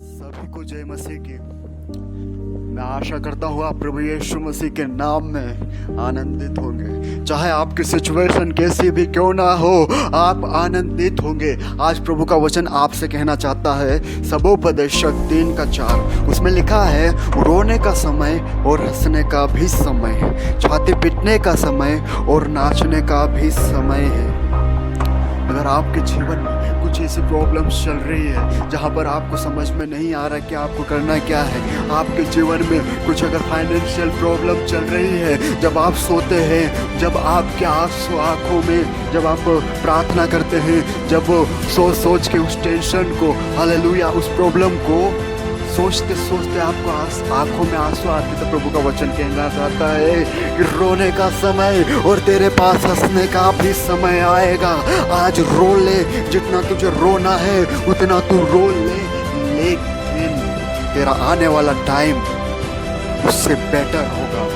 सभी को जय मसीह की। मैं आशा करता हूँ आप प्रभु यीशु मसीह के नाम में आनंदित होंगे। चाहे आपकी सिचुएशन कैसी भी क्यों ना हो, आप आनंदित होंगे। आज प्रभु का वचन आपसे कहना चाहता है, सबोपदेशक 3:4, उसमें लिखा है, रोने का समय और हंसने का भी समय है, छाती पीटने का समय और नाचने का भी समय है। अगर आपके जीवन में कुछ ऐसी प्रॉब्लम्स चल रही है जहाँ पर आपको समझ में नहीं आ रहा कि आपको करना क्या है, आपके जीवन में कुछ अगर फाइनेंशियल प्रॉब्लम चल रही है, जब आप सोते हैं, जब आपके आंसू आँखों में, जब आप प्रार्थना करते हैं, जब सोच सोच के उस टेंशन को, हालेलुया, उस प्रॉब्लम को सोचते सोचते आपको आंखों में आंसू आते, तो प्रभु का वचन कहना चाहता है कि रोने का समय और तेरे पास हंसने का भी समय आएगा। आज रो ले, जितना तुझे रोना है उतना तू रो ले, लेकिन तेरा आने वाला टाइम उससे बेटर होगा।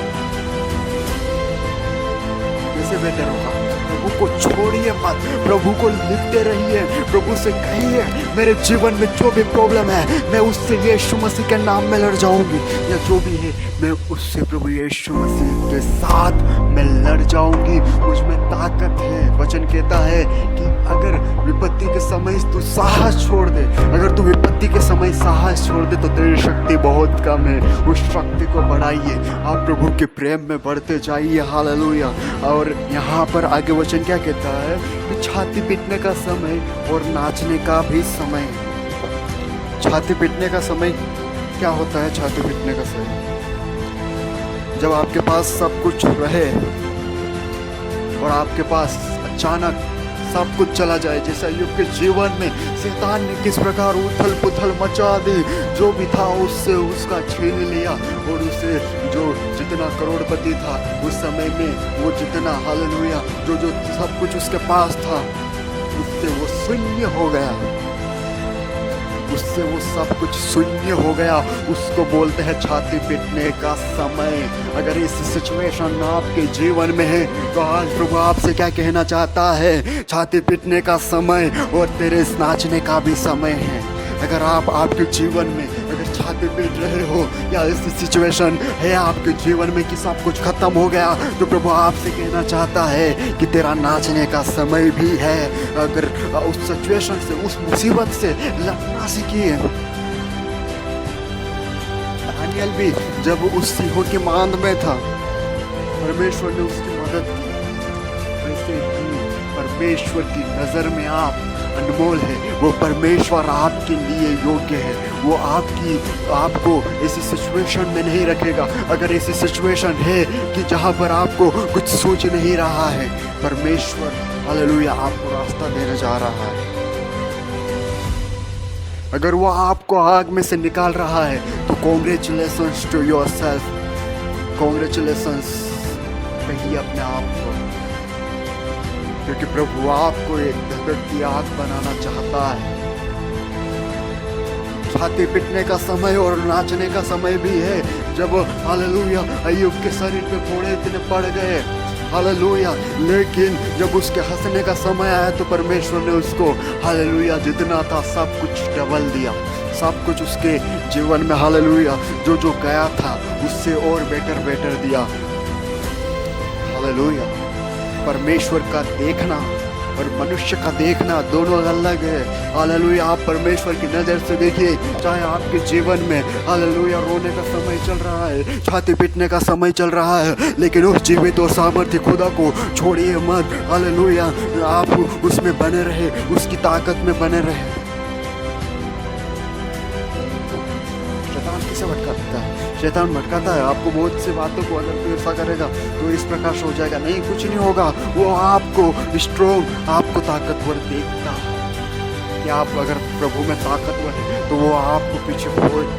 कैसे बेटर होगा? प्रभु को छोड़िए मत, प्रभु को लिखते रहिए, प्रभु से कहिए, मेरे जीवन में जो भी प्रॉब्लम है मैं उससे यीशु मसीह के नाम में लड़ जाऊंगी, या जो भी है मैं उससे प्रभु यीशु मसीह के साथ मैं लड़ जाऊंगी। मुझ में ताकत है। वचन कहता है कि अगर विपत्ति के समय तू साहस छोड़ दे, अगर तू विपत्ति के समय साहस छोड़ दे तो तेरी शक्ति बहुत कम है। उस शक्ति को बढ़ाइए, आप प्रभु के प्रेम में बढ़ते जाइए। हालेलुया। और यहाँ पर आगे वचन क्या कहता है कि छाती पीटने का समय और नाचने का भी समय। छाती पीटने का समय क्या होता है? छाती पीटने का समय जब आपके पास सब कुछ रहे और आपके पास अचानक सब कुछ चला जाए, जैसे अय्यूब के जीवन में शैतान ने किस प्रकार उथल पुथल मचा दी, जो भी था उससे उसका छीन लिया, और उसे जो जितना करोड़पति था उस समय में, वो जितना, हालेलुया, जो सब कुछ उसके पास था, उससे वो शून्य हो गया, उससे वो सब कुछ शून्य हो गया। उसको बोलते हैं छाती पीटने का समय। अगर इस सिचुएशन आपके जीवन में है तो आज प्रभु आपसे क्या कहना चाहता है? छाती पीटने का समय और तेरे नाचने का भी समय है। अगर आप आपके जीवन में अगर छाती पीट रहे हो, या ऐसी सिचुएशन है आपके जीवन में कि सब कुछ खत्म हो गया, तो प्रभु आपसे कहना चाहता है कि तेरा नाचने का समय भी है। अगर उस सिचुएशन से, उस मुसीबत से लड़ना सीखिए। दानियल भी जब उस सिंहों की मांद में था, परमेश्वर ने उसकी मदद की। वैसे ही परमेश्वर की नजर में आप अनमोल है। वो परमेश्वर आपके लिए योग्य है। वो आपको ऐसी सिचुएशन में नहीं रखेगा। अगर ऐसी सिचुएशन है कि जहाँ पर आपको कुछ सोच नहीं रहा है, परमेश्वर, हालेलुया, आपको रास्ता देने जा रहा है। अगर वो आपको आग में से निकाल रहा है तो कॉन्ग्रेचुलेशंस टू योरसेल्फ, कॉन्ग्रेचुलेशंस कहिए अपने आप को, क्योंकि प्रभु आपको एक धगकती आग बनाना चाहता है। छाती पीटने का समय और नाचने का समय भी है। जब, हालेलुया, अय्यूब के शरीर पे फोड़े इतने पड़ गए, हालेलुया, लेकिन जब उसके हंसने का समय आया तो परमेश्वर ने उसको, हालेलुया, जितना था सब कुछ डबल दिया। सब कुछ उसके जीवन में, हालेलुया, जो जो गया था उससे और बेटर दिया। हालेलुया। परमेश्वर का देखना और मनुष्य का देखना दोनों अलग है। हालेलुया। आप परमेश्वर की नज़र से देखिए। चाहे आपके जीवन में, हालेलुया, रोने का समय चल रहा है, छाती पीटने का समय चल रहा है, लेकिन उस जीवित और सामर्थ्य खुदा को छोड़िए मत। हालेलुया। आप उसमें बने रहे, उसकी ताकत में बने रहे। शैतान किसे भटकाता है? शैतान भटकाता है आपको बहुत सी बातों को। अगर तू ऐसा करेगा तो इस प्रकार से हो जाएगा, नहीं, कुछ नहीं होगा। वो आपको स्ट्रोंग, आपको ताकतवर देखता है कि आप अगर प्रभु में ताकतवर है तो वो आपको पीछे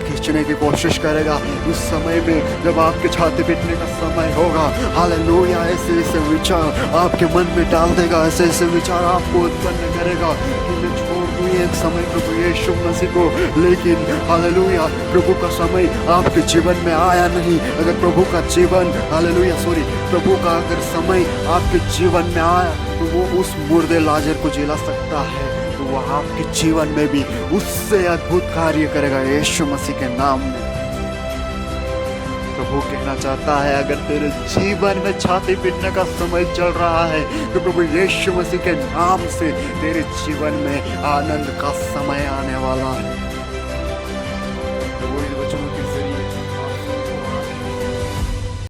खींचने की कोशिश करेगा। उस समय में जब आपके छाती पीटने का समय होगा, हालेलुया, ऐसे ऐसे विचार आपके मन में डाल देगा, ऐसे ऐसे विचार आपको उत्पन्न करेगा कि मैं छोड़ दूँ एक समय प्रभु यीशु मसीह को, लेकिन हालेलुया, प्रभु का समय आपके जीवन में आया नहीं। अगर प्रभु का जीवन, हालेलुया, प्रभु का अगर समय आपके जीवन में आया तो वो उस मुर्दे लाजर को जिला सकता है, तो वो आपके जीवन में भी उससे अद्भुत कार्य करेगा यीशु मसीह के नाम में। प्रभु कहना चाहता है, अगर तेरे जीवन में छाती पीटने का समय चल रहा है तो प्रभु यीशु मसीह के नाम से तेरे जीवन में आनंद का समय आने वाला है।